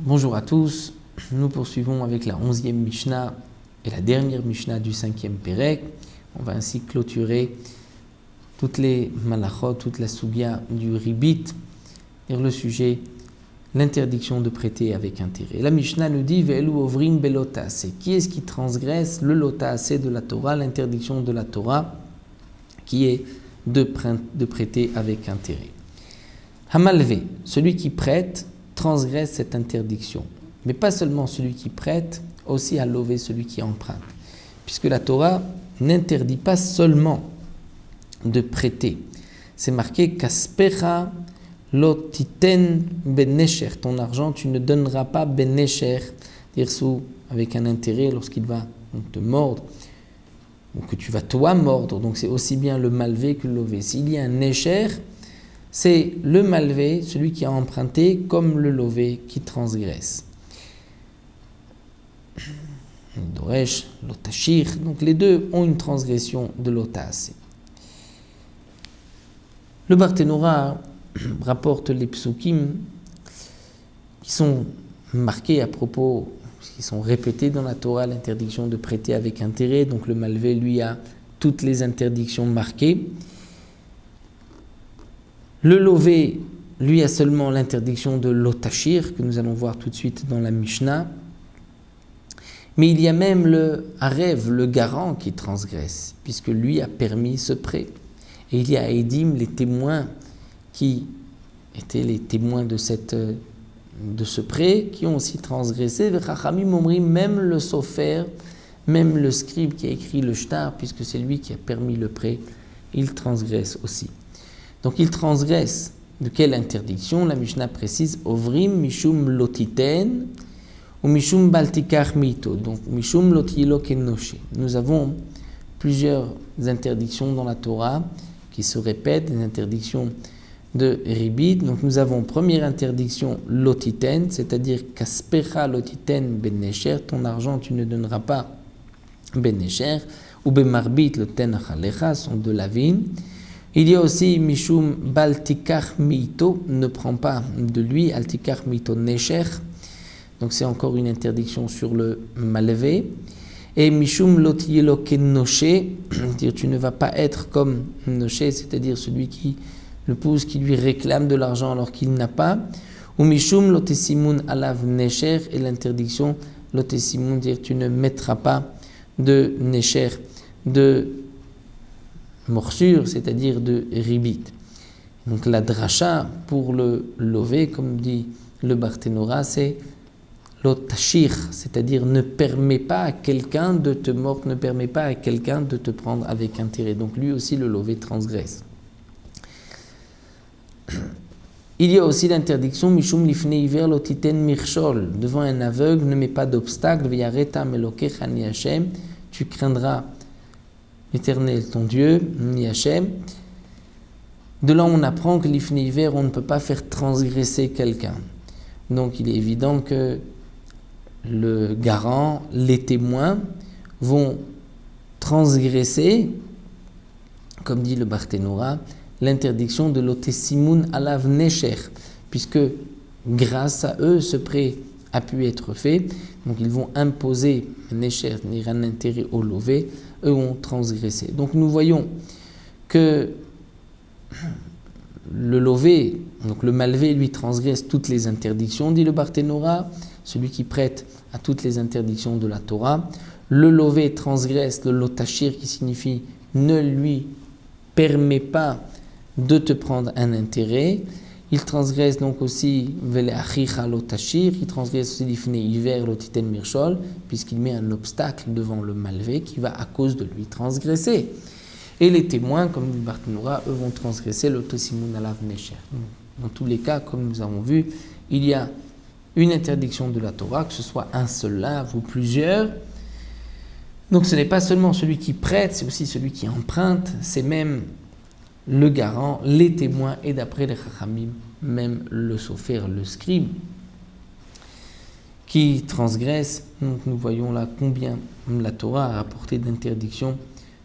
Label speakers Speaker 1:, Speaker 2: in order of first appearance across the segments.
Speaker 1: Bonjour à tous, nous poursuivons avec la 11e Mishnah et la dernière Mishnah du 5e Pérek. On va ainsi clôturer toutes les malachot, toute la sugya du ribit, et le sujet, l'interdiction de prêter avec intérêt. La Mishnah nous dit Ve'elu ovrim belotase. Qui est-ce qui transgresse le lotase de la Torah, l'interdiction de la Torah, qui est de prêter avec intérêt? Hamalve, celui qui prête, transgresse cette interdiction. Mais pas seulement celui qui prête, aussi à lover celui qui emprunte. Puisque la Torah n'interdit pas seulement de prêter. C'est marqué Kaspecha lotiten benesher. Ton argent, tu ne donneras pas benesher, dire sous avec un intérêt lorsqu'il va te mordre, ou que tu vas toi mordre. Donc c'est aussi bien le malvé que le lové. S'il y a un nesher, c'est le malvé, celui qui a emprunté, comme le lové qui transgresse. Doresh, lotashir, donc les deux ont une transgression de l'otas. Le Barthénora rapporte les psukim qui sont marqués à propos, qui sont répétés dans la Torah, l'interdiction de prêter avec intérêt. Donc le malvé, lui, a toutes les interdictions marquées. Le lové, lui, a seulement l'interdiction de l'otashir, que nous allons voir tout de suite dans la Mishnah. Mais il y a même le harev, le garant, qui transgresse, puisque lui a permis ce prêt. Et il y a Edim, les témoins, qui étaient les témoins de ce prêt, qui ont aussi transgressé. Même le sofer, même le scribe qui a écrit le shtar, puisque c'est lui qui a permis le prêt, il transgresse aussi. Donc il transgresse de quelle interdiction? La Mishnah précise Ovrim mishum lotiten ou mishum baltikar mito. Donc mishum lotilo kenoshe. Nous avons plusieurs interdictions dans la Torah qui se répètent, des interdictions de ribit. Donc nous avons première interdiction lotiten, c'est-à-dire kaspecha lotiten benesher, ton argent tu ne donneras pas benesher, ou bemarbit le ten chalecha, sont de la vigne. Il y a aussi Mishum Baltikar Mito, ne prend pas de lui, Altikar Mito Nesher, donc c'est encore une interdiction sur le malvé. Et Mishum Lotielo Kenoshe, dire tu ne vas pas être comme Noshe, c'est-à-dire celui qui le pousse, qui lui réclame de l'argent alors qu'il n'a pas. Ou Mishum Lotesimun Alav Nesher, et l'interdiction Lotesimun, dire tu ne mettras pas de Nesher, de morsure, c'est-à-dire de ribit. Donc la dracha pour le lové, comme dit le Barthénora, c'est l'otashir, c'est-à-dire ne permet pas à quelqu'un de te mordre, ne permet pas à quelqu'un de te prendre avec intérêt. Donc lui aussi le lové transgresse. Il y a aussi l'interdiction mishum lifnei iver lotiten mirshol, devant un aveugle ne mets pas d'obstacle, v'yareta melokecha ni Hashem, tu craindras l'Éternel, ton Dieu, ni Hachem. De là, on apprend que l'ifnei iver, on ne peut pas faire transgresser quelqu'un. Donc, il est évident que le garant, les témoins, vont transgresser, comme dit le Barthénora, l'interdiction de l'otesimun alav nesher, puisque grâce à eux, ce prêt a pu être fait. Donc, ils vont imposer nesher, ni un intérêt au lové. Eux ont transgressé. Donc nous voyons que le lové, donc le malvé, lui transgresse toutes les interdictions, dit le Barthénora, celui qui prête à toutes les interdictions de la Torah. Le lové transgresse le lotashir, qui signifie ne lui permet pas de te prendre un intérêt. Il transgresse donc aussi Veleachicha lotashir, il transgresse aussi l'ifnei iver lotiten mirshol, puisqu'il met un obstacle devant le malvé qui va à cause de lui transgresser. Et les témoins, comme dit Barthénora, eux vont transgresser l'otesimun alav nesher. Dans tous les cas, comme nous avons vu, il y a une interdiction de la Torah, que ce soit un seul lave ou plusieurs. Donc ce n'est pas seulement celui qui prête, c'est aussi celui qui emprunte, c'est même le garant, les témoins et d'après les chachamim, même le sofer, le scribe, qui transgresse. Donc nous voyons là combien la Torah a rapporté d'interdictions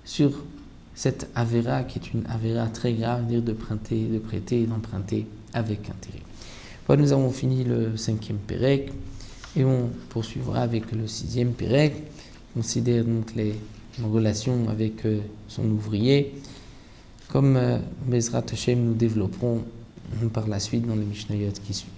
Speaker 1: sur cette avéra qui est une avéra très grave, dire de prêter et d'emprunter avec intérêt. Voilà, nous avons fini le 5e Pérec et on poursuivra avec le 6e Pérec. On considère donc les relations avec son ouvrier, comme Bezrat Hashem nous développerons par la suite dans les Mishnayot qui suivent.